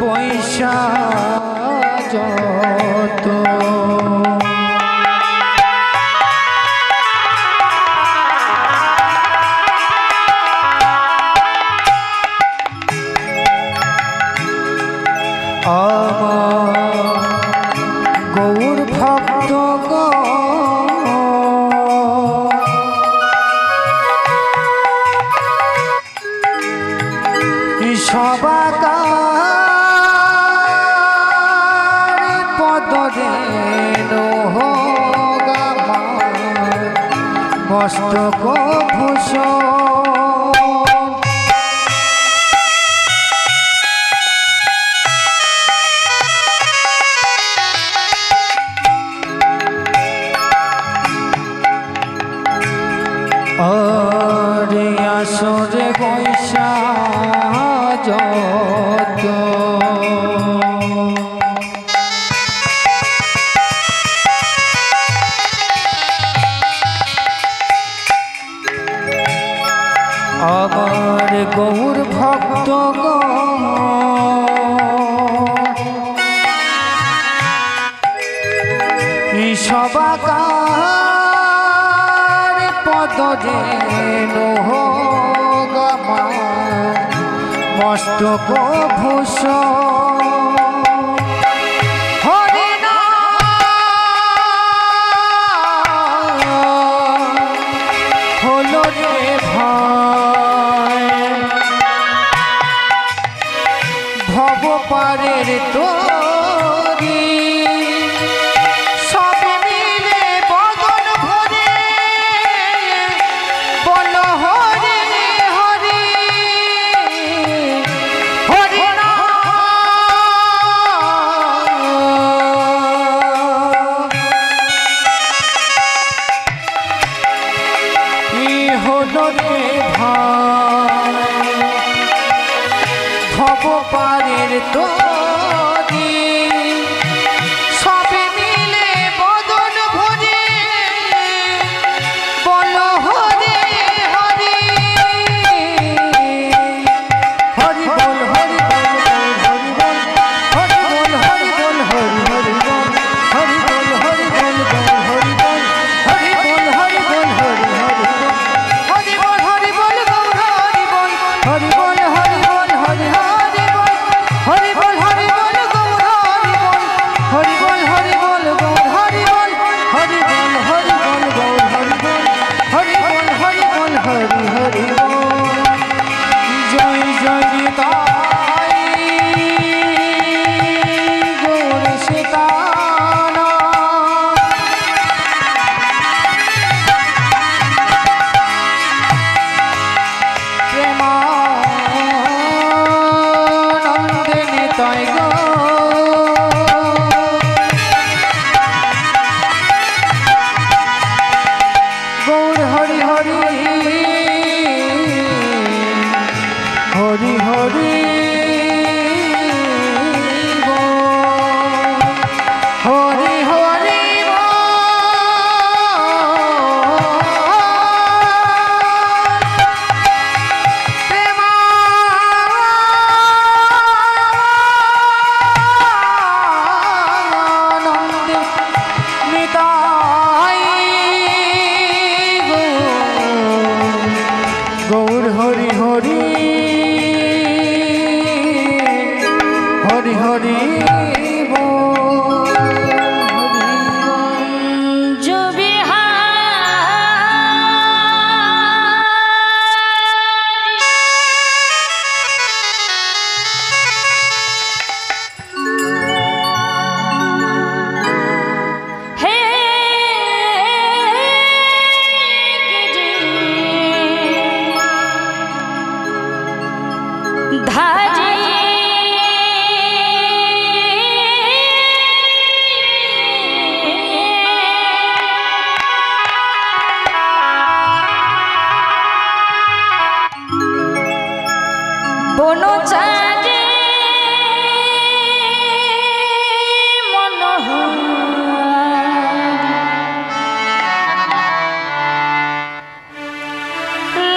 পয়সা যত গৌর ভক্ত সবাকার পদরে মস্তক ভূষণ আরে আসরে পয়সা যত আমার গৌর ভক্ত সবাকার পদরে মস্তক ভূষণ হরি নাম হলো রে ভাই ভব পারের তোরি সব মিলে বদন ভরে বল হরি হরি হরি হলো রে ভাই ভব পারের তোরি সবে মিলে বদন ভরে বল হরি হরি হরি বল হরি বল হরি বল হরি বল হরি বল হরি হরি বল হরি বল হরি বল হরি বল হরি বল হরি বল হরি হরি বল হরি বল হরি বল হরি বল হরি বল হরি বল হরি হরি বল হরি বল হরি বল হরি বল হরি বল হরি বল হরি বল হরি বল হরি বল হরি বল হরি হরি বল জয় জয় নিতাই গৌর সীতানা প্রেমানন্দে নিতাই গৌর হরি হরি হরি হরি হরি হরি প্রেমানন্দে নিতাই গৌর হরি হরি হরি হরি धारी বনচারে মনোহর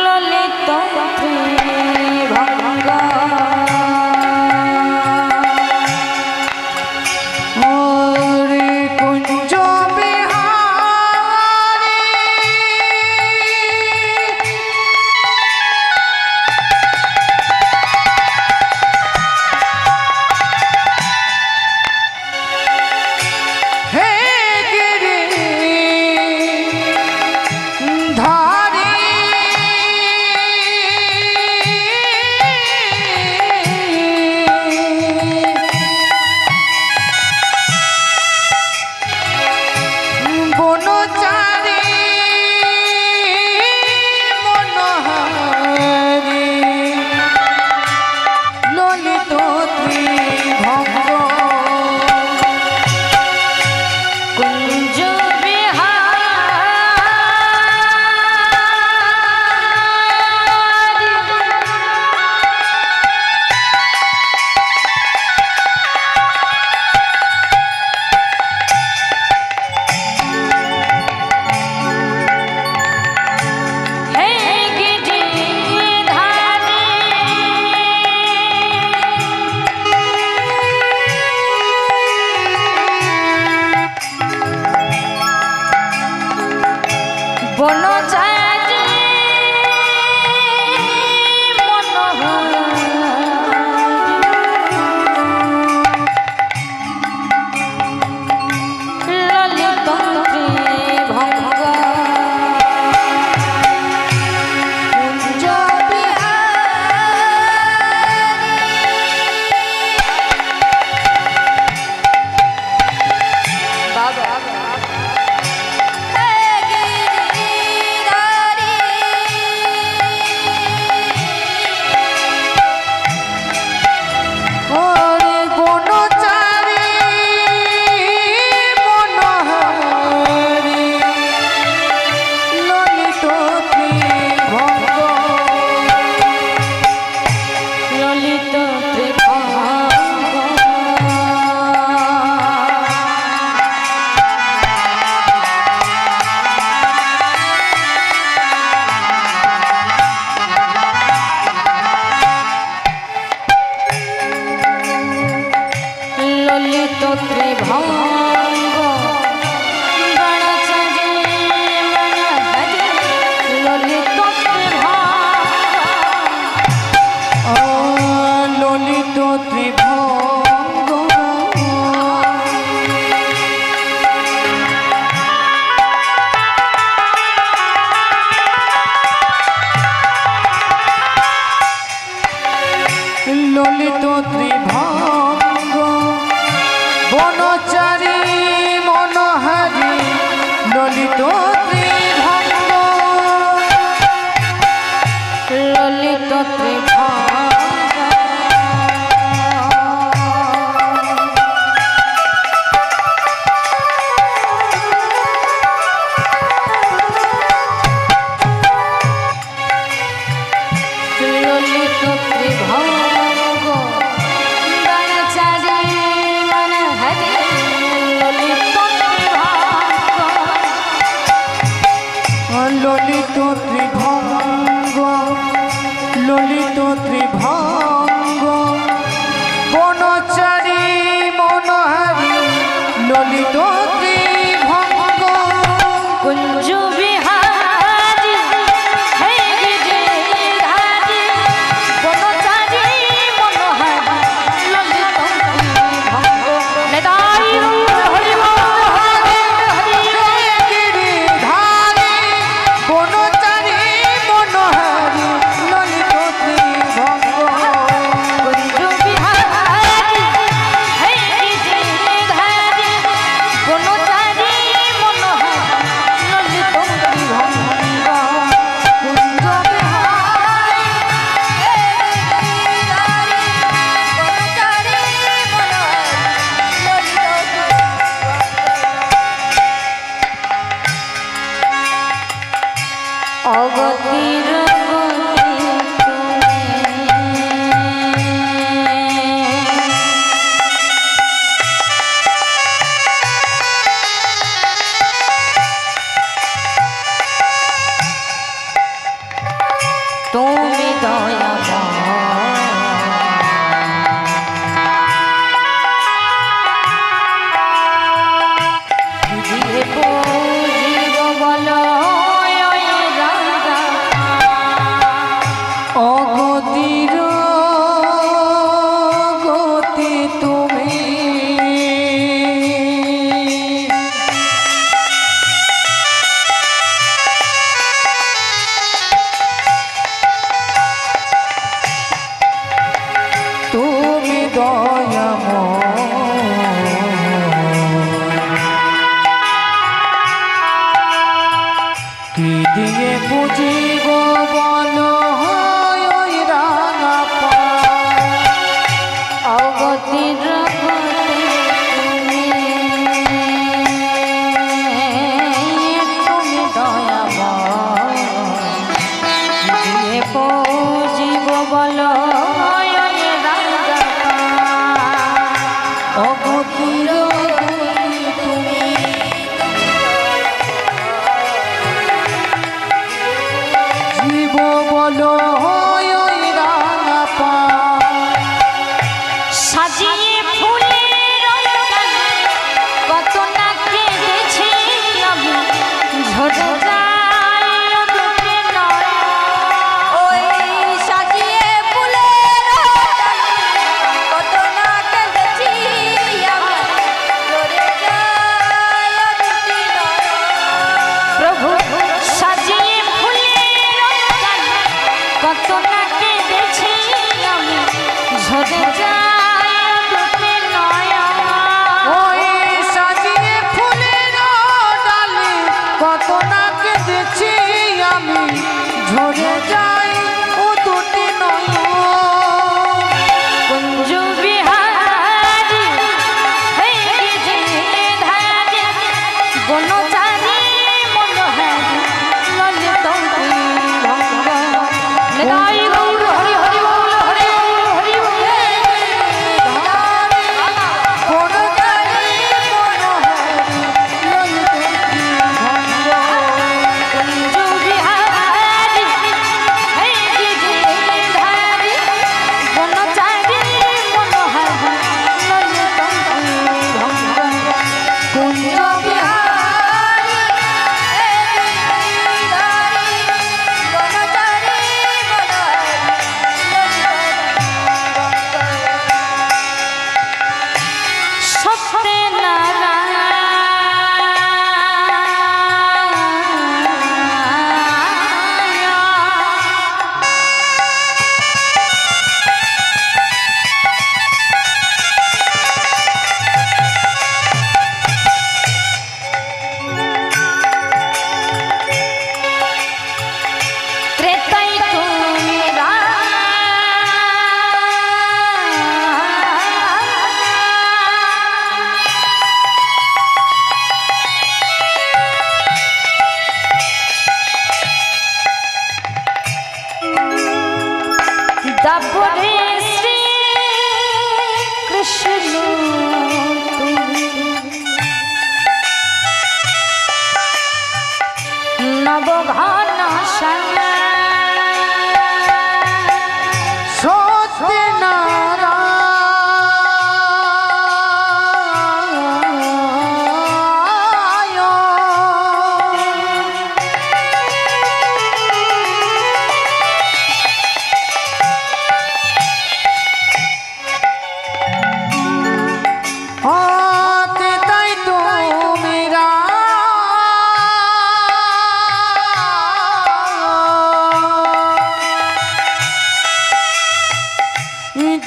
ললিত ভঙ্গা ত্রিভঙ্গ গণচারী মনোহরি ললিত ত্রিভঙ্গ ললিত ত্রিভঙ্গ ললিত ত্রিভঙ্গ বনচারী মনোহারী ললিত ত্রিভঙ্গ ললিত ত্রিভঙ্গ ললিত ত্রিভঙ্গ গণচারী মনোহরি ললিত ত্রিভঙ্গ ললিত ত্রিভঙ্গ ললিত ত্রিভঙ্গ বনচারী মনোহারী ললিত ত্রিভঙ্গ কুঞ্জ বিহারী হে গিরিধারী বনচারী মনোহরি ললিত ত্রিভঙ্গ নেদাই হরি হরি গিরিধারী বনচারী মনোহারী ললিত ত্রিভঙ্গ কুঞ্জ বিহারী হে গিরিধারী বনচারী মনোহরি ললিত ত্রিভঙ্গ কুঞ্জ বিহারী হে গিরিধারী বনচারী মনোহরি অগতির গতি তুমি দয়াময় পুজিব বল অগতির গতি তুমি তুমি দয়াময় কি দিয়ে বুঝিব বল ওই রাঙা পায় অগতির গতি তুমি তুমি দয়াময় দিয়ে পুজিব বল অগতির গতি তুমি জীব বল ওই রাঙা পায় সাজিয়ে ফুলের গানে কত না কেঁদেছি আমি ঝরে যায় দুটি নয়ন ওই সাজিয়ে ফুলের গানে কত না কেঁদেছি আমি ঝরে যায় দুটি নয়ন প্রভু সাজিয়ে ফুলের গানে কত না কেঁদেছি আমি ঝরে যায় দুটি নয়ন ওই সাজিয়ে ফুলের ডালে কত না কেঁদেছি আমি ঝরে যাই ও দুটি নয়ন কুঞ্জ বিহারী হে গিরিধারী বনচারী মনোহরি ললিত ত্রিভঙ্গ নেদাই গৌর হরি হরি বল হরি হরি দাপুরে শ্রী কৃষ্ণ নবঘন সঙ্গে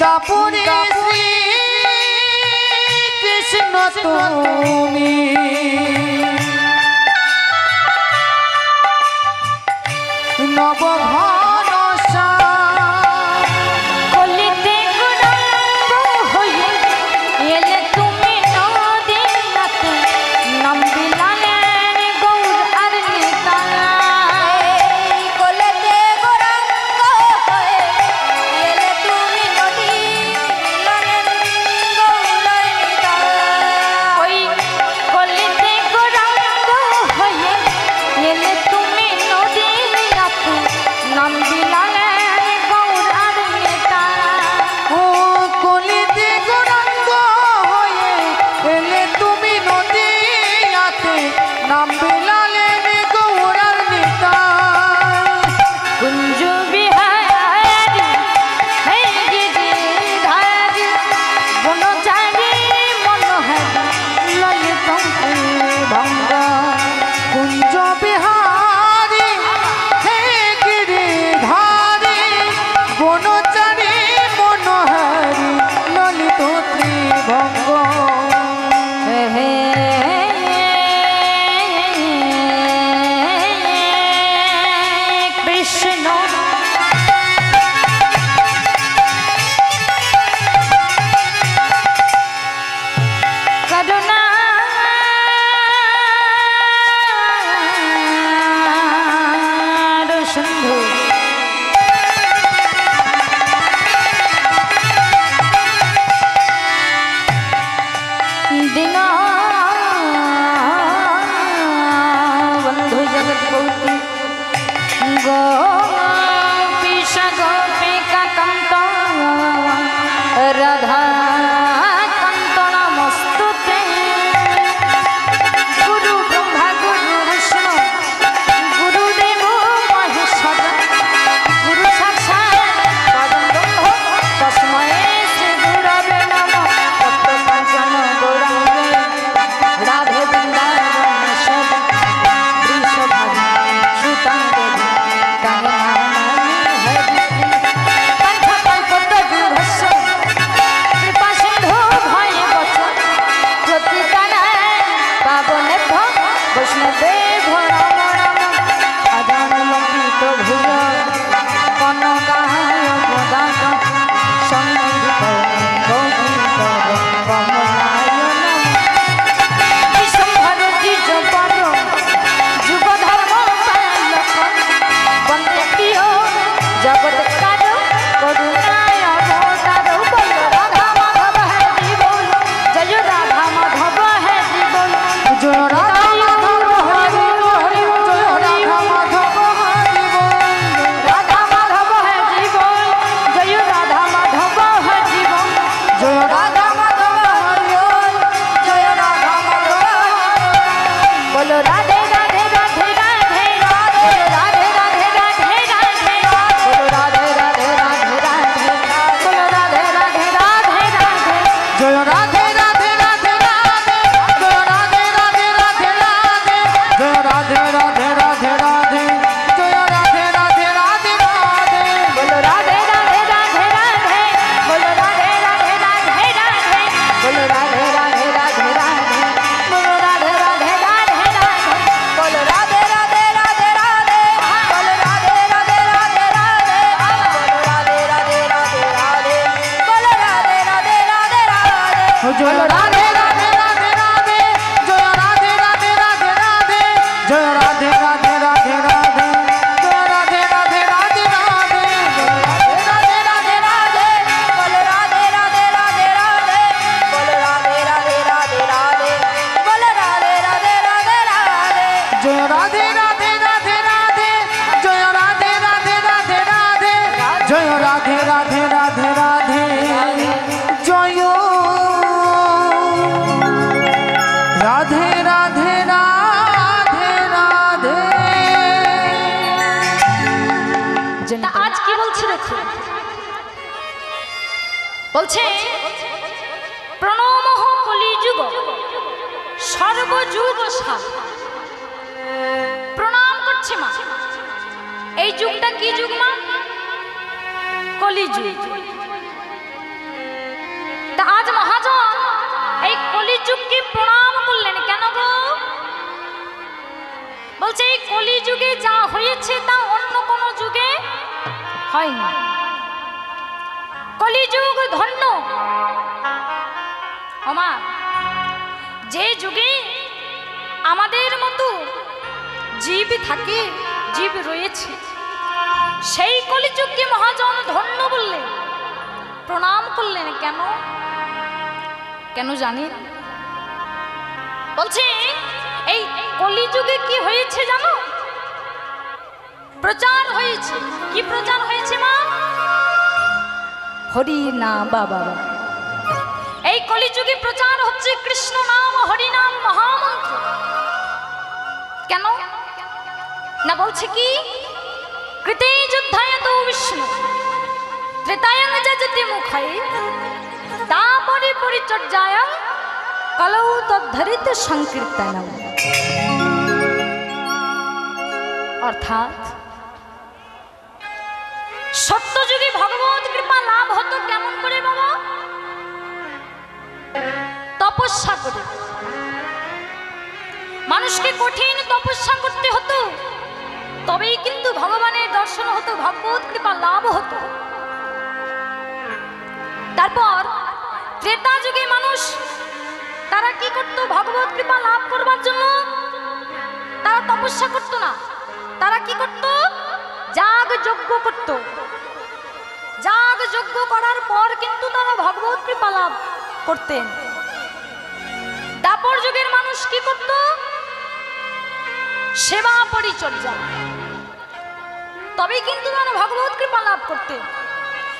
দাপুরে শ্রী কৃষ্ণ তুমি নবঘন কলিতে গুণাঙ্গ হয়ে এলে তুমি নদীনাতে নাম বিলালেন গৌর আর নিতাই কলিতে গুণাঙ্গ হয়ে এলে তুমি নদীনাতে গৌর নিতাই ওই কলিতে গুণাঙ্গ হয়ে এলে তুমি নদীনাতে নাম বিলালেন গৌর আর নিতাই ও কলিতে গৌরাঙ্গ হয়ে এলে তুমি নদীয়াতে নাম বিলালেন গৌরার নিতাই কুঞ্জ বিহারি হে গিরিধারি বনচারী মনোহরি ললিত ভঙ্গ কুঞ্জ বিহারী হে গিরিধারী বনচারী মনোহরি ললিত ত্রিভঙ্গ হে হে কৃষ্ণ করুণা সিন্ধু দীন বন্ধু জগৎপতি গোপীশ গোপিকা কান্ত রাধা কান্ত নমস্তুতে গুরু ব্রহ্মা গুরু বিষ্ণু গুরুদেব মহেশ্বর গুরু সাক্ষাৎ পরম ব্রহ্ম তস্मै শ্রী গুরবে নমঃ তপ্তকাঞ্চন গৌরাঙ্গে রাধে বৃন্দাবনেশ্বর বৃষভানু সুতাং দেবী কাননামি হরি কণ্ঠকল্পতরুভস্য কৃপা সিন্ধু ভয়ে বচ প্রতিকানায় পাবনেভ্যো বৈষ্ণবেভ্যো নমো নমঃ আদানলম্বিত ভুজ কনকায় প্রদাত সন্নিধিত গৌরীধর কমলায় নমঃ বিশ্বম্ভর দ্বিজবর যুগধর্ম পালক বন্দে প্রিয় জগৎকার করুণায় অবতার বল রাধা মাধব হরি বল জয় রাধা মাধব হরি বল জয় রাধা মাধব হরি বল হরি বল জয় রাধা মাধব হরি বল রাধা মাধব হরি বল জয় রাধা মাধব হরি বল জয় রাধা মাধব হরি বল জয় রাধা মাধব বল রাধে রাধে রাধে রাধে রাধে রাধে রাধে রাধে রাধে বল রাধে রাধে রাধে রাধে বল রাধে রাধে রাধে রাধে জয় রাধে রাধে রাধে রাধে জয় রাধে রাধে রাধে রাধে জয় রাধে রাধে রাধে রাধে জয় রাধে রাধে রাধে রাধে বল রাধে রাধে রাধে রাধে বল রাধে রাধে রাধে রাধে বল রাধে রাধে রাধে রাধে বল রাধে রাধে রাধে রাধে বল রাধে রাধে রাধে রাধে বল রাধে রাধে রাধে রাধে বল রাধে রাধে রাধে রাধে বল রাধে রাধে রাধে রাধে জয় রাধে রাধে রাধে রাধে জয় রাধে রাধে রাধে রাধে জয় রাধে রাধে রাধে রাধে জয় রাধে রাধে রাধে রাধে জয় রাধে রাধে রাধে বলছে প্রণমঃ কলিযুগ সর্বযুগ সার। প্রণাম করছে মা। এই যুগটা কি যুগ মা? কলিযুগ। তা আজ মহাজন এই কলিযুগকে প্রণাম করলেন কেন গো? বলছে এই কলিযুগে যা হয়েছে তা অন্য কোন যুগে হয়নি। কলিযুগ ধন্য। ওমা, যে যুগে আমাদের মতো জীব থাকে, জীব রয়েছে, সেই কলিযুগকে মহাজন ধন্য বললেন, প্রণাম করলেন কেন? কেন জানেন? বলছে এই কলিযুগে কি হয়েছে জানো? প্রচার হয়েছে। কি প্রচার হয়েছে মা? হরি নাম। বাবা, এই কলিযুগে প্রচার হচ্ছে কৃষ্ণ নাম, হরি নাম মহামন্ত্র। কেন না? বলছে কি কৃতে যুদ্ধায় তো বিষ্ণু ত্রেতায়ং যজতি মুখে তাপরে পরিচর্যায় কলৌ তদ্ধরিত সংকীর্তনম। অর্থাৎ সত্যযুগে ভগবত কৃপা লাভ হতো কেমন করে বাবা? তপস্যা করে। মানুষকে কঠিন তপস্যা করতে হতো, তবেই কিন্তু ভগবানের দর্শন হতো, ভগবত কৃপা লাভ হতো। তারপর ত্রেতা যুগে মানুষ তারা কি করত? ভগবত কৃপা লাভ করবার জন্য তারা তপস্যা করত না, তারা কি করত? যাগ যজ্ঞ করত। যাগ যজ্ঞ করার পর কিন্তু তারা ভগবত কৃপা লাভ করতেন। দাপর যুগের মানুষ কি করত? সেবা পরিচর্যা, তবেই কিন্তু তারা ভগবত কৃপা লাভ করতেন।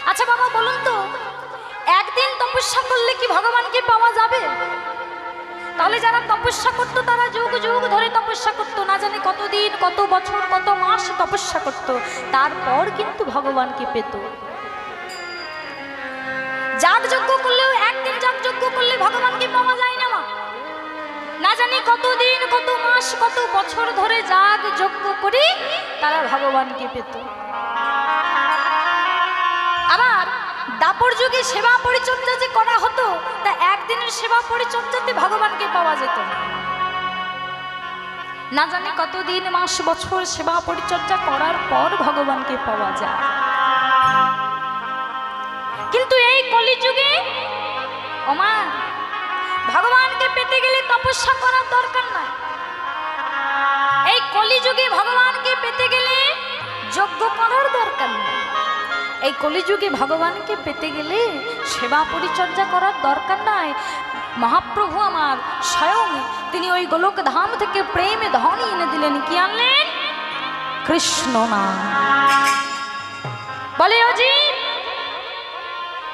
আচ্ছা বাবা বলুন তো, একদিন তপস্যা করলে কি ভগবানকে পাওয়া যাবে? তাহলে যারা তপস্যা করতো তারা যুগ যুগ ধরে তপস্যা করতো, না জানি কতদিন, কত বছর, কত মাস তপস্যা করতো, তারপর কিন্তু ভগবানকে পেত। যাগযজ্ঞ করলেও একদিন যাগযজ্ঞ করলে ভগবানকে পাওয়া যায় না মা। না জানি কতদিন, কত মাস, কত বছর ধরে যাগযজ্ঞ করে তারা ভগবানকে পেত। আবার দাপর যুগে সেবা পরিচর্যা যে করা হতো, তা একদিনের সেবা পরিচর্যাতে ভগবানকে পাওয়া যেত না জানি কতদিন, মাস, বছর সেবা পরিচর্যা করার পর ভগবানকে পাওয়া যায়। কিন্তু এই কলিযুগে ওমা, ভগবানকে পেতে গেলে তপস্যা করার দরকার নাই। এই কলিযুগে ভগবানকে পেতে গেলে যজ্ঞ করার দরকার নেই। এই কলিযুগে ভগবানকে পেতে গেলে সেবা পরিচর্যা করার দরকার নাই। মহাপ্রভু আমার স্বয়ং তিনি ওই গোলক ধাম থেকে প্রেমে ধ্বনি এনে দিলেন। কি আনলেন? কৃষ্ণ নাম। বলে অজি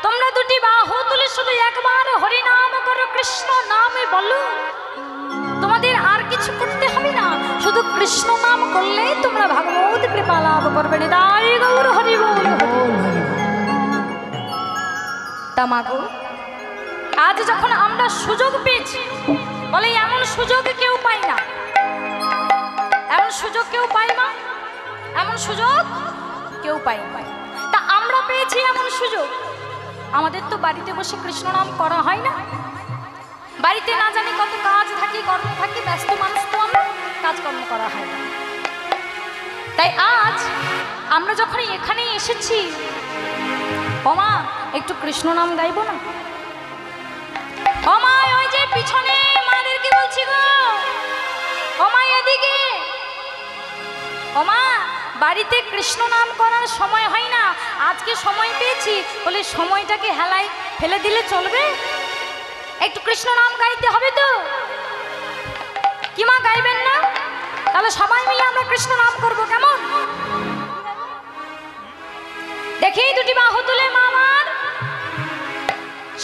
তোমরা দুটি বাহু তুলে শুধু একবার হরি নাম করো, কৃষ্ণ নামে বলো, তোমাদের আর কিছু করতে হবে না, শুধু কৃষ্ণ নাম করলেই তোমরা ভগবত কৃপা লাভ করবে। নিতাই গৌর হরি বল। তামাগো আজ যখন আমরা সুযোগ পেয়েছি, বলে এমন সুযোগ কেউ পায় না, এমন সুযোগ কেউ পায় না, এমন সুযোগ কেউ পায় না। তা আমরা পেয়েছি এমন সুযোগ। আমাদের তো বাড়িতে বসে কৃষ্ণ নাম করা হয় না। বাড়িতে না জানি কত কাজ থাকে, কর্ম থাকে, ব্যস্ত মানুষ তো আমরা কাজকর্ম করা হয় না। তাই আজ আমরা যখন এখানে এসেছি, ওমা একটু কৃষ্ণ নাম গাইবো না? ওমা ওই যে পিছনে মাদেরকে বলছি গো, ওমা এদিকে, ওমা বাড়িতে কৃষ্ণ নাম করার সময় হয় না, আজকে সময় পেয়েছি বলে সময়টাকে হেলায় ফেলে দিলে চলবে? একটু কৃষ্ণ নাম গাইতে হবে তো। কি মা গাইবেন না? তাহলে সবাই মিলে আমরা কৃষ্ণ নাম করবো, কেমন? দেখি দুটি বাহু তুলে মা আমার,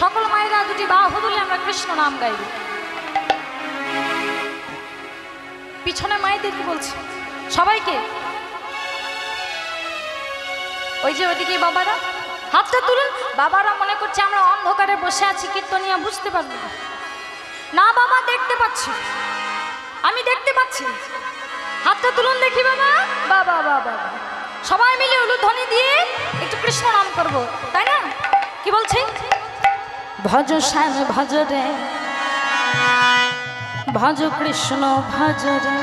সকল মায়েরা দুটি বাহু তুলে আমরা কৃষ্ণ নাম গাইব। পিছনে মায়েদেরকে বলছি সবাইকে, ওই যে ওইদিকে বাবারা হাতটা তুলুন। বাবারা মনে করছে আমরা অন্ধকারে বসে আছি, কীর্তনিয়া বুঝতে পারবে না। না বাবা, দেখতে পাচ্ছি, আমি দেখতে পাচ্ছি। হাতটা তুলুন দেখি বাবা। বাবা বাবা, সবাই মিলে উলুধ্বনি দিয়ে একটু কৃষ্ণ নাম করব, তাই না? কি বলছি? ভজ শ্যাম ভজ রে, ভজ কৃষ্ণ ভজ রে।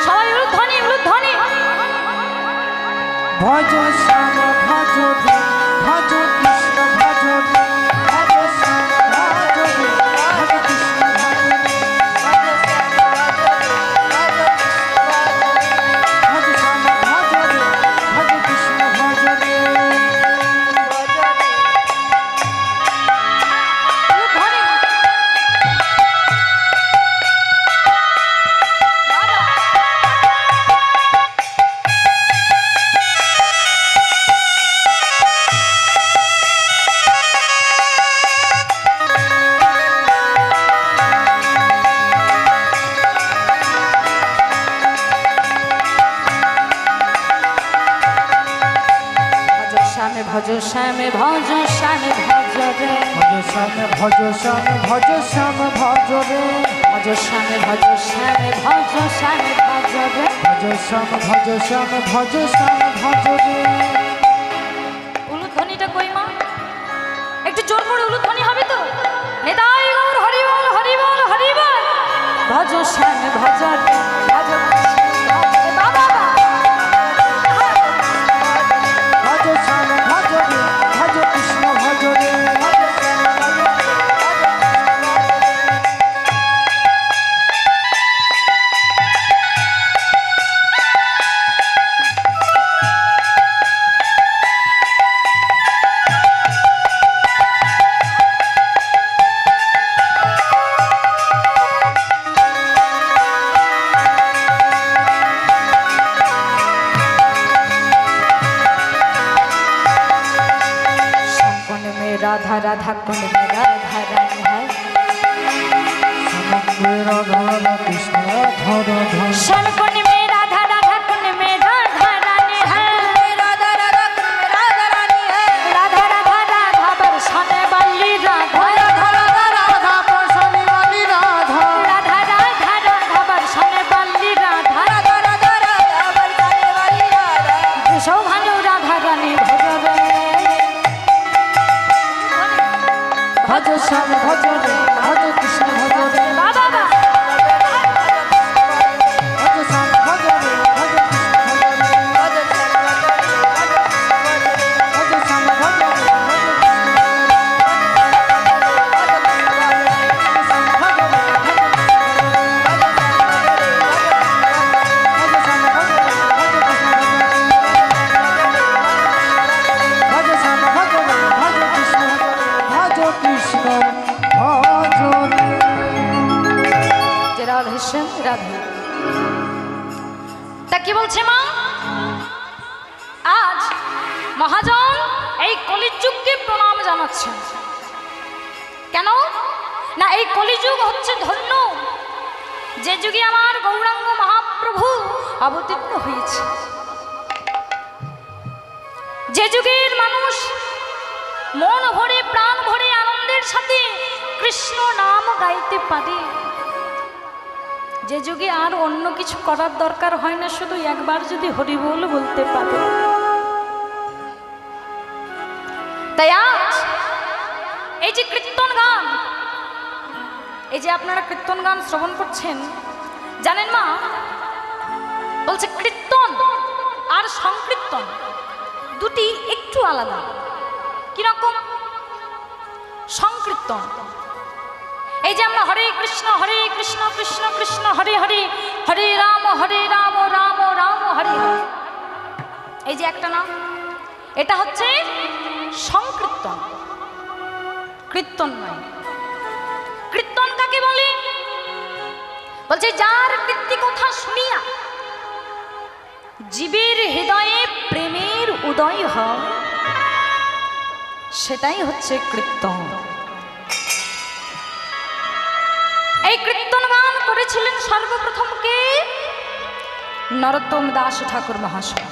সবাই উলুধ্বনি উলুধ্বনি। ভজ শ্যাম ভজ রে, ভজ কৃষ্ণ ভজ রে, ভজ শ্যাম ভজ রে, ভজ কৃষ্ণ ভজ রে, ভজ শ্যাম ভজ রে, ভজ কৃষ্ণ ভজ রে। উলুধ্বনি। ভজ শ্যামে ভজ শ্যামে ভজ রে, ভজ শ্যাম ভজ শ্যাম ভজ শ্যাম ভজ রে, ভজ শ্যামে ভজ শ্যামে ভজ শ্যামে ভজ রে। ভজ শ্যাম ভজ শ্যাম ভজ শ্যাম ভজ রে। উলুধ্বনিটা কই মা? একটু জোর করে উলুধ্বনি হবে তো? নেতাই গৌর হরি বল হরি বল হরি বল। ভজ শ্যামে ভজ রে, ভজ কৃষ্ণ ভজ রে। বাবা ভজ শ্যাম ভজ রে, ভজ কৃষ্ণ ভজ রে। राधा राधा कुंड में राधा रानी है। राधा राधा कृष्ण राधा राधा। श्याम कुंड में राधा राधा कुंड में राधा रानी है। राधा राधा कुंड में राधा रानी है। राधा राधा राधा बरसाने वाली राधा। राधा राधा राधा बरसाने वाली राधा। राधा राधा राधा बरसाने वाली राधा। राधा राधा राधा बरसाने वाली राधा। केशव भानु राधा रानी भज रे। भज श्याम भज रे, भज कृष्ण भज रे। बाबा भज श्याम भज रे, भज कृष्ण भज रे। भज श्याम भज रे, भज রাধে। তা কি বলছে মা? আজ মহাজন এই কলিযুগকে প্রণাম জানাচ্ছেন। কেন না, এই কলিযুগ হচ্ছে ধন্য, যে যুগে আমার গৌরাঙ্গ মহাপ্রভু অবতীর্ণ হয়েছে, যে যুগের মানুষ মন ভরে প্রাণ ভরে আনন্দের সাথে কৃষ্ণ নাম গাইতে পারে, যে যুগে আর অন্য কিছু করার দরকার হয় না, শুধু একবার যদি হরি বল বলতে পারে। তাই আজ এই যে কীর্তন গান, এই যে আপনারা কীর্তন গান শ্রবণ করছেন, জানেন মা বলছে কীর্তন আর সংকীর্তন দুটি একটু আলাদা। কিরকম? সংকীর্তন এই যে আমরা হরে কৃষ্ণ কৃষ্ণ কৃষ্ণ হরে হরে, হরে রাম রাম রাম হরে হরে, এই যে একটা নাম, এটা হচ্ছে সংকীর্তন, কীর্তন নয়। কীর্তন কাকে বলে? বলছে যার কীর্তি কথা শুনিয়া জীবের হৃদয়ে প্রেমের উদয় হয়, সেটাই হচ্ছে কীর্তন। এই কীর্তন গান করেছিলেন সর্বপ্রথম কে? নরোত্তম দাস ঠাকুর মহাশয়।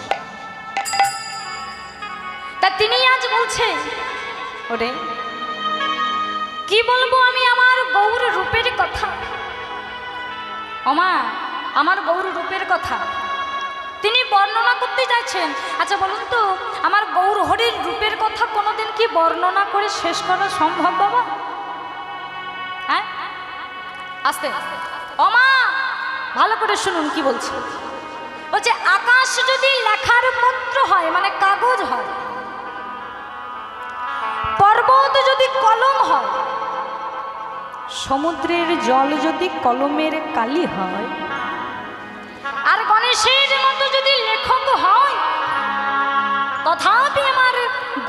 তা তিনি আজ বলছে, ওরে কি বলবো আমি আমার গৌর রূপের কথা। ওমা, আমার গৌর রূপের কথা তিনি বর্ণনা করতে যাচ্ছেন। আচ্ছা বলুন তো, আমার গৌর হরির রূপের কথা কোনোদিন কি বর্ণনা করে শেষ করা সম্ভব বাবা? হ্যাঁ, আস্তে ওমা ভালো করে শুনুন কি বলছি। বলছে আকাশ যদি লেখার পত্র হয়, মানে কাগজ হয়, পর্বত যদি কলম হয়, সমুদ্রের জল যদি কলমের কালি হয়, আর গণেশের মতো যদি লেখক হয়, তথাপি আমার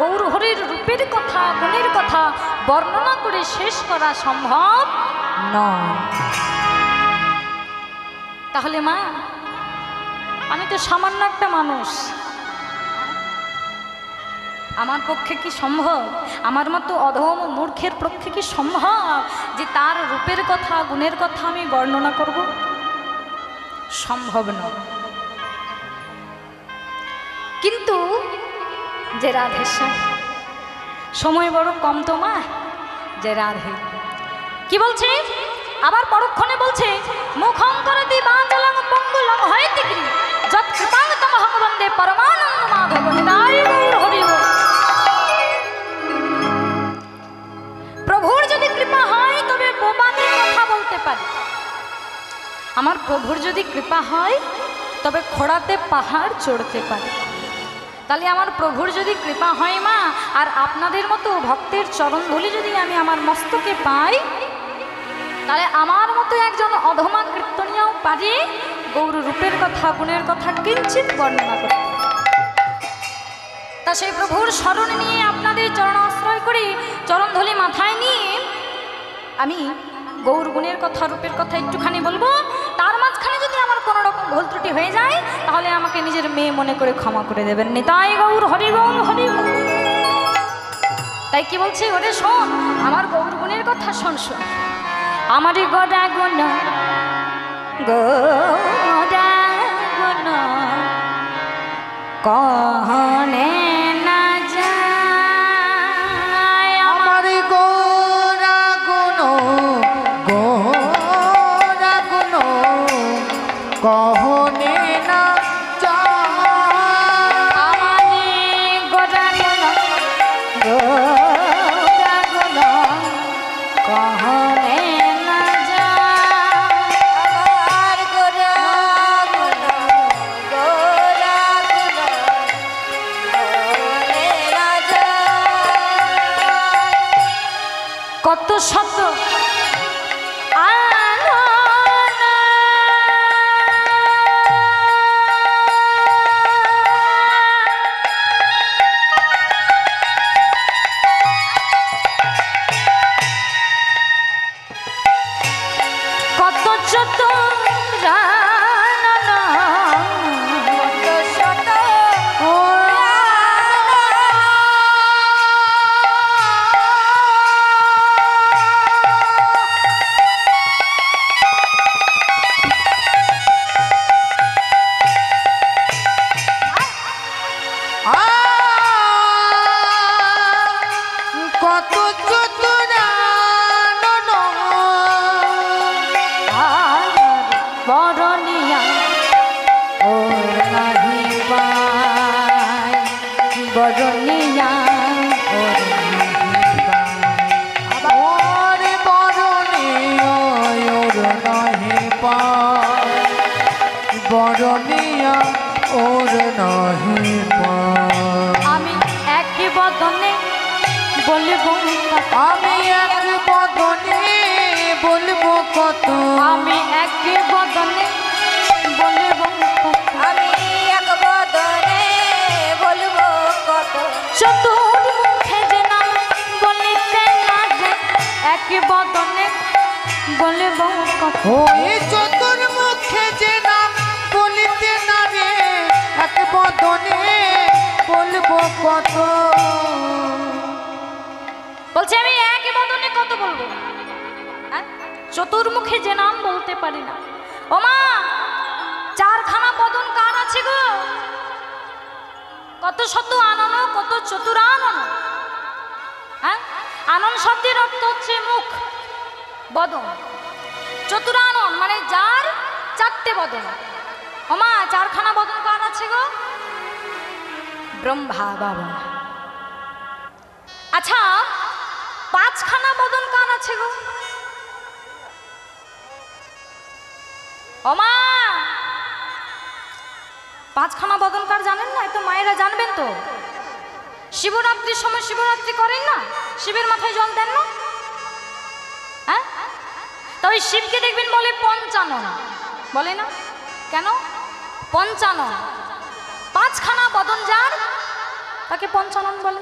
গৌর হরির রূপের কথা, গুণের কথা বর্ণনা করে শেষ করা সম্ভব নয়। তাহলে মা, আমি তো সামান্য একটা মানুষ, আমার পক্ষে কি সম্ভব, আমার মতো অধম মূর্খের পক্ষে কি সম্ভব যে তার রূপের কথা, গুণের কথা আমি বর্ণনা করব? সম্ভব নয়। কিন্তু যে রাধেশ্যাম, সময় বড় কম তো মা, যে রাধে কি বলছে, আবার পরক্ষণে বলছে, মুখং করতি বাঞ্চলং পঙ্গুলং হয়তি গিরি যৎ কৃপাং তমহং বন্দে পরমানন্দ মাধব নিতাই গৌর হরি বল। প্রভুর যদি কৃপা হয় তবে বোবাদের কথা বলতে পারি, আমার প্রভুর যদি কৃপা হয় তবে খোড়াতে পাহাড় চড়তে পারি। তাহলে আমার প্রভুর যদি কৃপা হয় মা, আর আপনাদের মতো ভক্তের চরণধূলি যদি আমি আমার মস্তকে পাই, তাহলে আমার মতো একজন অধমা কীর্তনিয়াও পারি গৌর রূপের কথা, গুণের কথা কিঞ্চিত বর্ণনা করতে। তা সেই প্রভুর স্মরণ নিয়ে, আপনাদের চরণ আশ্রয় করে, চরণধূলি মাথায় নিয়ে আমি গৌর গুণের কথা, রূপের কথা একটুখানি বলবো। তার মাঝখানে যদি আমার কোনো রকম ভুল ত্রুটি হয়ে যায়, তাহলে আমাকে নিজের মেয়ে মনে করে ক্ষমা করে দেবেন। নিতাই গৌর হরি গৌর হরি। তাই কি বলছি, ওরে শোন আমার গৌর গুণের কথা, শোন শোন। আমারই গোড়া গুণ, গোড়া গুণ কহনে না যায়, আমার গোরা গুণ, গোরা গুণ কহনে না যায়। আমারই গোড়া গুণ, গোড়া গুণ কহনে না যায়, আমার গোড়া গুণ, গোড়া গুণ কহনে না যায়। কত শত কত চতুরানন বরণিয়া ওর নাহি পায়, বরণিয়া ওর নাহি পায়। ওরে বরণীয় ওর নাহি পায়, বরণীয়া ওর নাহি পায়। আমি এক বদনে বলবো, আমি এক বদনে বলবো কত, আমি এক বদনে বলবো, আমি এক বদনে বলবো কত। চতুর্মুখে যে নাম বলিতে না যায়, এক বদনে বলবো কত। ওই চতুর্মুখে যে নাম বলিতে না রে, এক বদনে বলবো কত। বলছে আমি এক বদনে কত বলবো, চতুর্মুখে যে নাম বলতে পারি না। ও মা, চারখানা বদন কার আছে গো? কত শত আনন, কত চতুরানন। হ্যাঁ, আনন শব্দের অর্থ হচ্ছে মুখ, বদন। চতুরানন মানে যার চারটে বদন। ওমা, চারখানা বদন কার আছে গো? ব্রহ্মা বাবা। আচ্ছা, পাঁচখানা বদন কার আছে গো? ওমা, পাঁচখানা বদন কার জানেন না? তো মায়েরা জানবেন তো। শিবরাত্রির সময় শিবরাত্রি করেন না, শিবের মাথায় জল দেন না? হ্যাঁ, তবে শিবকে দেখবেন বলে পঞ্চানন, বলে না? কেন পঞ্চানন? পাঁচখানা বদন যার, তাকে পঞ্চানন বলে।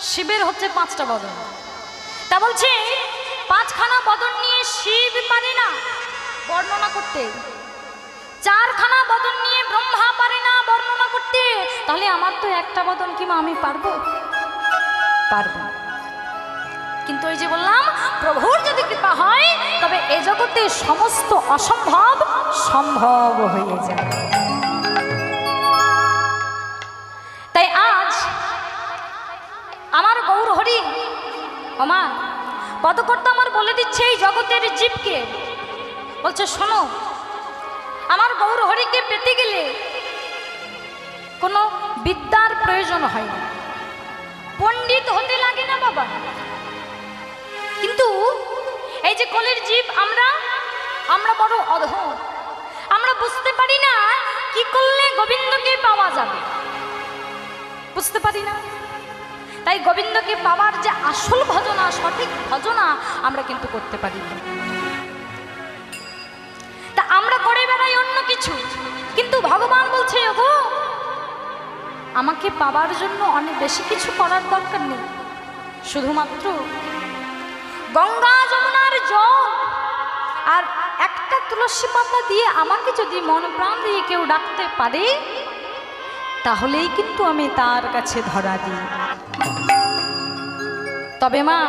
শিবের হচ্ছে পাঁচটা বদন। তা বলছে পাঁচখানা বদন নিয়ে শিব পারে না বর্ণনা করতে, চারখানা বদন নিয়ে ব্রহ্মা পারে না বর্ণনা করতে। তাহলে আমার তো একটা বদন, কি মা আমি পারবো? পারবো। কিন্তু ওই যে বললাম, প্রভুর যদি কৃপা হয় তবে এ জগতে সমস্ত অসম্ভব সম্ভব হয়ে যায়। তাই আজ আমার গৌর হরি, ওমা, পদকর্তা আমার বলে দিচ্ছে এই জগতের জীবকে, বলছে শোনো, আমার গৌর হরিকে পেতে গেলে কোনো বিদ্যার প্রয়োজন হয় না, পণ্ডিত হতে লাগে না বাবা। কিন্তু এই যে কলির জীব আমরা বড় অধম, আমরা বুঝতে পারি না কি করলে গোবিন্দকে পাওয়া যাবে, বুঝতে পারি না। তাই গোবিন্দকে পাওয়ার যে আসল ভজনা, সঠিক ভজনা আমরা কিন্তু করতে পারি না। তা আমরা করে বেড়াই অন্য কিছু, কিন্তু ভগবান বলছে ওগো, আমাকে পাওয়ার জন্য অনেক বেশি কিছু করার দরকার নেই, শুধুমাত্র গঙ্গা যমুনার জল আর একটা তুলসী পাতা দিয়ে আমাকে যদি মন প্রাণ দিয়ে কেউ ডাকতে পারে, তাহলেই কিন্তু আমি তার কাছে ধরা দিই। তবে মা,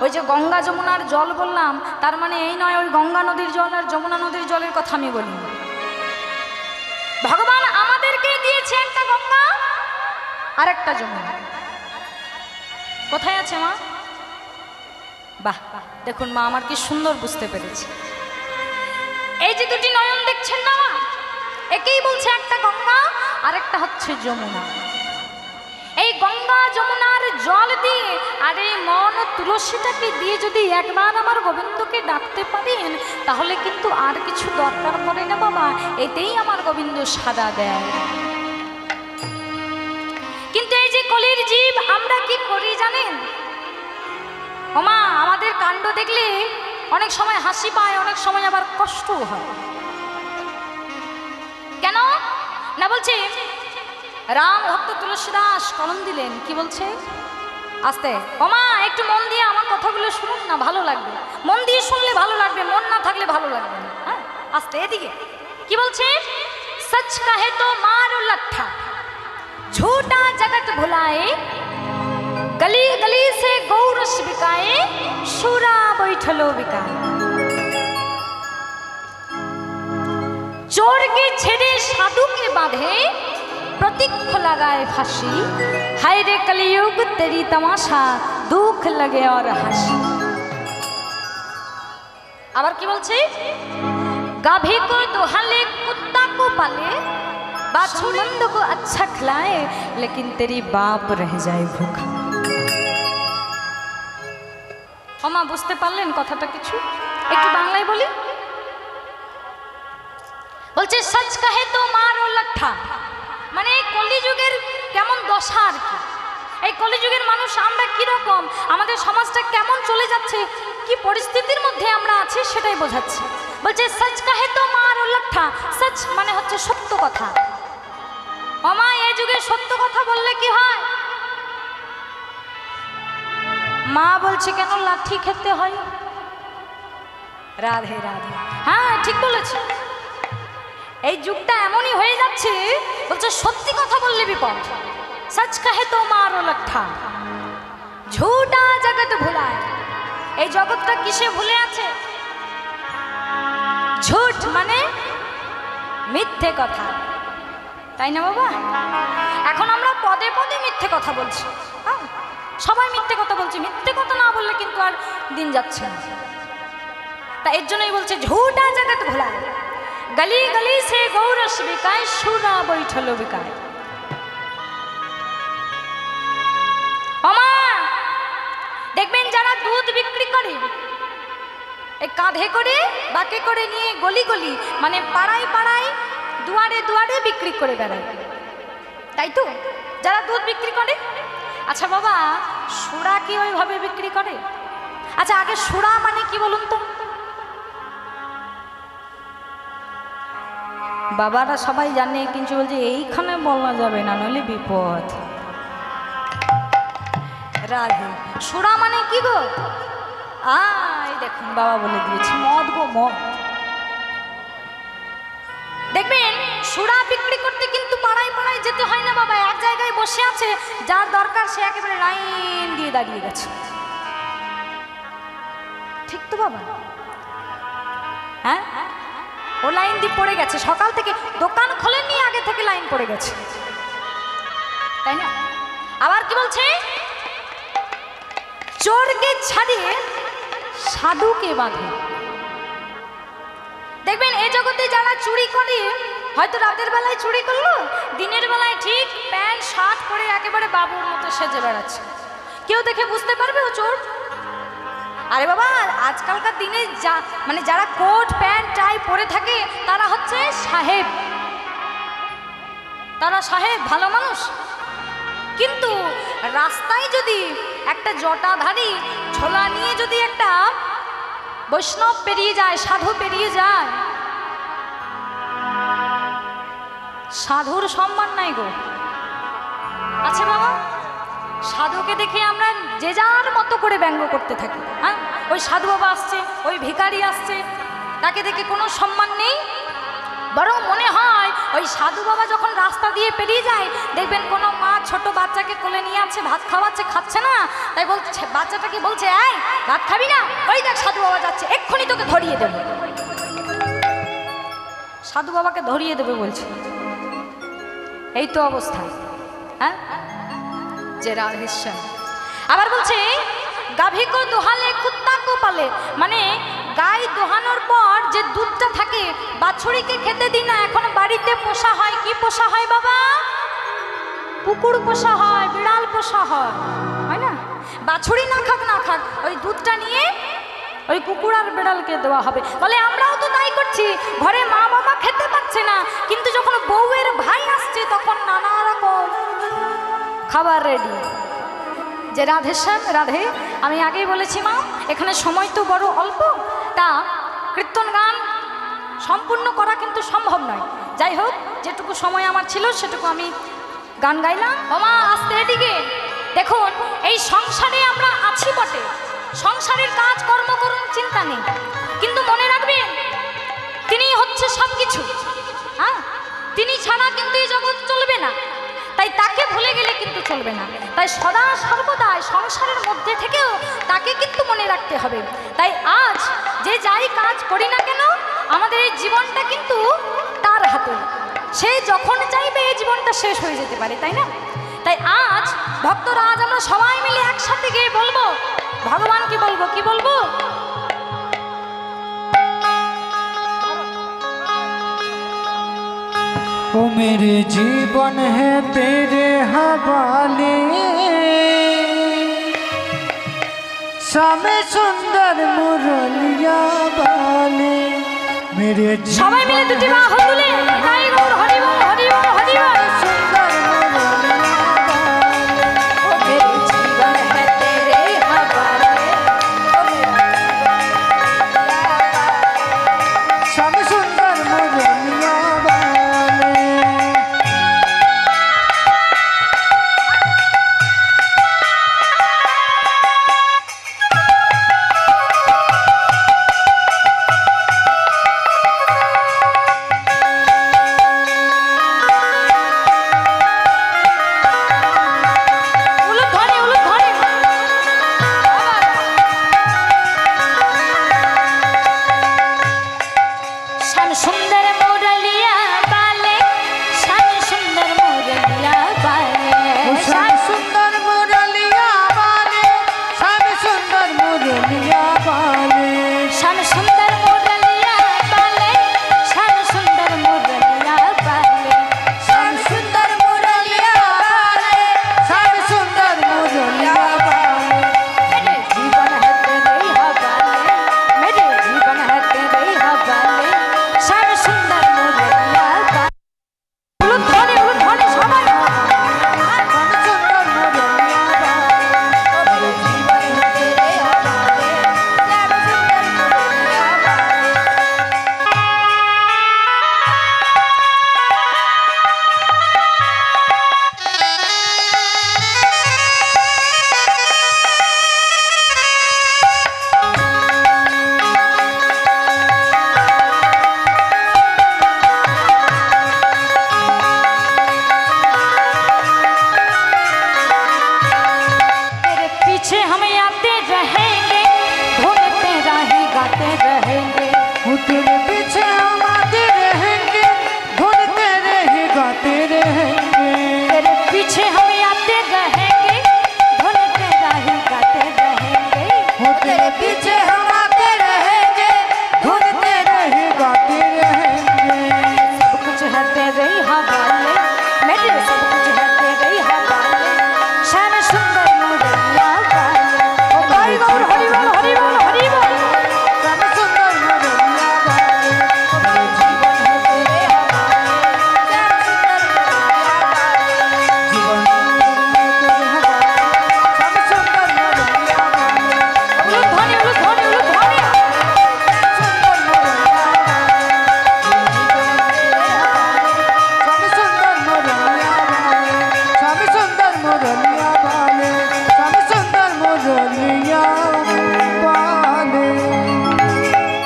ওই যে গঙ্গা যমুনার জল বললাম, তার মানে এই নয় ওই গঙ্গা নদীর জল আর যমুনা নদীর জলের কথা আমি বলি। ভগবান আমাদেরকে দিয়েছে একটা গঙ্গা আর একটা যমুনা। কোথায় আছে মা? বাহ, দেখুন মা, আমার কি সুন্দর বুঝতে পেরেছি। এই যে দুটি নয়ন দেখছেন না মা, একেই বলছে একটা গঙ্গা আর একটা হচ্ছে যমুনা। এই গঙ্গা যমুনার জল দিয়ে আর এই মন তুলসীটাকে দিয়ে যদি একবার আমার গোবিন্দকে ডাকতে পারেন, তাহলে কিন্তু আর কিছু দরকার পড়ে না বাবা, এতেই আমার গোবিন্দ সাড়া দেয়। কিন্তু এই যে কলির জীব, আমরা কি করি জানেন ওমা? আমাদের কাণ্ড দেখলে অনেক সময় হাসি পায়, অনেক সময় আবার কষ্টও হয়। কেন না বলছে রাম ভক্ত তুলসীদাস কলম দিলেন, কি বলছে? আস্তে, ওমা একটু মন দিয়ে আমার কথাগুলো শুনুন না, ভালো লাগবে। মন দিয়ে শুনলে ভালো লাগবে, মন না থাকলে ভালো লাগবে না। হ্যাঁ, আস্তে, এদিকে কি বলছে? সচ কাহে তো মারো লঠা, ঝूठा जगत भुलाए, गली गली से गौरस बिकाए, शुरा बैठलो बिकाए। चोर के छेड़े साधु के बांधे, प्रतीक्ष लगाए फांसी, हाय रे कलयुग तेरी तमाशा, दुख लगे और हंसी। আবার কি বলছে? गाभी को दुहाले, कुत्ता को पाले, बाछुरंद को अच्छा खिलाए, लेकिन तेरी बाप रह जाए भूखा। ওমা, বুঝতে পারলেন কথাটা কিছু? একটু বাংলায় বলি। বলছে সচ কাহে তো মারো লঠা, মানে এই কলিযুগের কেমন দশা আর কি। এই কলিযুগের মানুষ আমরা কিরকম, আমাদের সমাজটা কেমন চলে যাচ্ছে, কি পরিস্থিতির মধ্যে আমরা আছি সেটাই বোঝাচ্ছে। বলছে সচ কাহে তো মারো লঠা, সচ মানে হচ্ছে সত্য কথা। ওমা, এই যুগে সত্য কথা বললে কি হয়? মা বলছে কেন লাঠি খেতে হয়? রাধে রাধে। হ্যাঁ, ঠিক বলেছে। এই যুগটা এমনই হয়ে যাচ্ছে, বলছে সত্যি কথা বললে বিপদ। সচ কাহে তো মারো লঠা, ঝুটা জগৎ ভুলায়। এই জগৎটা কিসে ভুলে আছে? ঝুট মানে মিথ্যে কথা। তাই না বাবা? এখন আমরা পদে পদে মিথ্যে কথা বলছি, হ্যাঁ সবাই মিথ্যে কথা বলছি, মিথ্যে কথা না বললে কিন্তু আর দিন যাচ্ছে না। তা এর জন্যই বলছে ঝুটা জগৎ ভোলায়, গলি গলি সে গৌরস বিকায়, সুরা বৈঠল বিকায়। দেখবেন যারা দুধ বিক্রি করে এই কাঁধে করে বাকে করে নিয়ে গলি গলি মানে পাড়ায় পাড়ায় দুয়ারে দুয়ারে বিক্রি করে বেড়ায়, তাই তো যারা দুধ বিক্রি করে। আচ্ছা বাবা, সুরা কি ওইভাবে বিক্রি করে? আচ্ছা আগে সুরা মানে কি বলুন তো? বাবারা সবাই জানে, কিন্তু বলছে এইখানে বলা যাবে না, নইলে বিপদ। রাধে, সুরা মানে কি গো? এই দেখুন বাবা বলে দিয়েছে, মদ গো মদ। দেখবেন সুরা বিক্রি করতে কিন্তু পাড়ায় পাড়ায় যেতে হয় না বাবা, এক জায়গায় বসে আছে, যার দরকার সে একেবারে লাইন দিয়ে দাঁড়িয়ে গেছে, ঠিক তো বাবা? হ্যাঁ, ও লাইন দিয়ে পড়ে গেছে, সকাল থেকে দোকান খোলেননি, আগে থেকে লাইন পড়ে গেছে, তাই না? আবার কি বলছে? চোরকে ছাড়িয়ে সাধুকে বাঁধে। দেখবেন এই জগতে যারা চুরি করে, হয়তো রাতের বেলায় চুরি করলো, দিনের বেলায় ঠিক প্যান্ট শার্ট পরে একেবারে বাবুর মতো সেজে বেড়াচ্ছে, কেউ দেখে বুঝতে পারবে ও চোর? আরে বাবা, আজকালকার দিনে মানে যারা কোট প্যান্ট টাই পরে থাকে তারা হচ্ছে সাহেব, তারা সাহেব, ভালো মানুষ। কিন্তু রাস্তায় যদি একটা জটাধারী ছোলা নিয়ে যদি একটা বৈষ্ণব পেরিয়ে যায়, সাধু পেরিয়ে যায়, সাধুর সম্মান নাই গো। আচ্ছা বাবা, সাধুকে দেখে আমরা যে যার মতো করে ব্যঙ্গ করতে থাকি, হ্যাঁ ওই সাধু বাবা আসছে, ওই ভিখারি আসছে, তাকে দেখে কোনো সম্মান নেই। বরং মনে হয় ওই সাধু বাবা যখন রাস্তা দিয়ে পেরিয়ে যায়, দেখবেন কোনো মা ছোট বাচ্চাকে কোলে নিয়ে আছে, ভাত খাওয়াচ্ছে, খাচ্ছে না, তাই বলছে, বাচ্চাটাকে বলছে এই ভাত খাবি না, ওই দেখ সাধু বাবা যাচ্ছে, এক্ষুনি তোকে ধরিয়ে দেবে। সাধু বাবাকে ধরিয়ে দেবে বলছে, এই তো অবস্থা, হ্যাঁ যে রাধেশ্বর। আবার বলছে গাভী কো দোহালে কুত্তা কো পালে, মানে গাই দোহানোর পর যে দুধটা থাকে বাছুরিকে খেতে দিই না, এখন বাড়িতে পোষা হয়। কি পোষা হয় বাবা? কুকুর পোষা হয়, বিড়াল পোষা হয়, হয় না? বাছুরি না খাক না খাক, ওই দুধটা নিয়ে ওই কুকুর আর বিড়ালকে দেওয়া হবে। বলে আমরাও তো তাই করছি, ঘরে মা বাবা খেতে পাচ্ছে না, কিন্তু যখন বউয়ের ভাই আসছে তখন নানা রকম খাবার রেডি। যে রাধেশ্বর, রাধে, আমি আগেই বলেছি মা, এখানে সময় তো বড় অল্প, তা কীর্তন গান সম্পূর্ণ করা কিন্তু সম্ভব নয়। যাই হোক, যেটুকু সময় আমার ছিল সেটুকু আমি গান গাইলাম। ও মা আস্তে এদিকে দেখুন, এই সংসারে আমরা আছি বটে, সংসারের কাজ কর্ম করুন, চিন্তা নেই, কিন্তু মনে রাখবেন তিনি হচ্ছে সব কিছু, হ্যাঁ তিনি ছাড়া কিন্তু এই জগৎ চলবে না, তাই তাকে ভুলে গেলে কিন্তু চলবে না। তাই সদা সর্বদাই সংসারের মধ্যে থেকেও তাকে কিন্তু মনে রাখতে হবে। তাই আজ যে যাই কাজ করি না কেন, আমাদের এই জীবনটা কিন্তু তার হাতে, সে যখন চাইবে এই জীবনটা শেষ হয়ে যেতে পারে, তাই না? তাই আজ ভক্তরা, আজ আমরা সবাই মিলে একসাথে গিয়ে বলবো, ভগবান কি বলবো, কি বলবো? ओ मेरे जीवन है तेरे हवाले, सामे सुंदर मुरलिया वाले, मेरे সবাই মিলে দুটি বাহু তুলে গাই গৌর হরি বল, হরি বল, হরি বল। सुंदर मुरलिया वाले, ओ मेरे जीवन है तेरे हवाले, सामे सुंदर मुरलिया वाले। हम आते रहेंगे ढूंढते राही गाते रहेंगे तेरे पीछे हम आते रहेंगे ढूंढते रहे गाते रहेंगे तेरे पीछे हम आते रहेंगे ढूंढते राही गाते रहेंगे तेरे पीछे हम आते रहेंगे ढूंढते रहे गाते रहेंगे सब कुछ है तेरे हवाले मेरे सब कुछ है तेरे हवाले श्याम सुंदर मुरलिया वाले ओ भाई गौर हरि बोल हरि बोल हरि बोल श्याम सुंदर मुरलिया वाले मेरे जीवन है तेरे हवाले श्याम सुंदर मुरलिया वाले जीवन में तेरे हवाले श्याम सुंदर मुरलिया वाले उलू ध्वनि उलू ध्वनि उलू ध्वनि सुंदर मुरलिया श्याम सुंदर मुरलिया वाले श्याम सुंदर मुरलिया वाले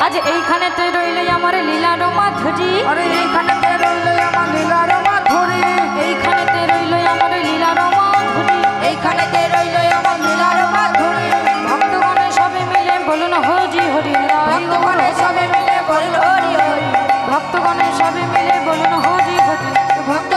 আজ এইখানেতে রইল আমার লীলার মাধুরী আরে এইখানেতে রইল আমার লীলার মাধুরী এইখানেতে রইল আমার লীলার মাধুরী এইখানেতে রইল আমার লীলার মাধুরী ভক্তগণে সবে মিলে বলুন হরি হরি রাই ভক্তগণে সবে মিলে বলুন হরি হরি ভক্তগণে সবে মিলে বলুন হরি হরি ভক্ত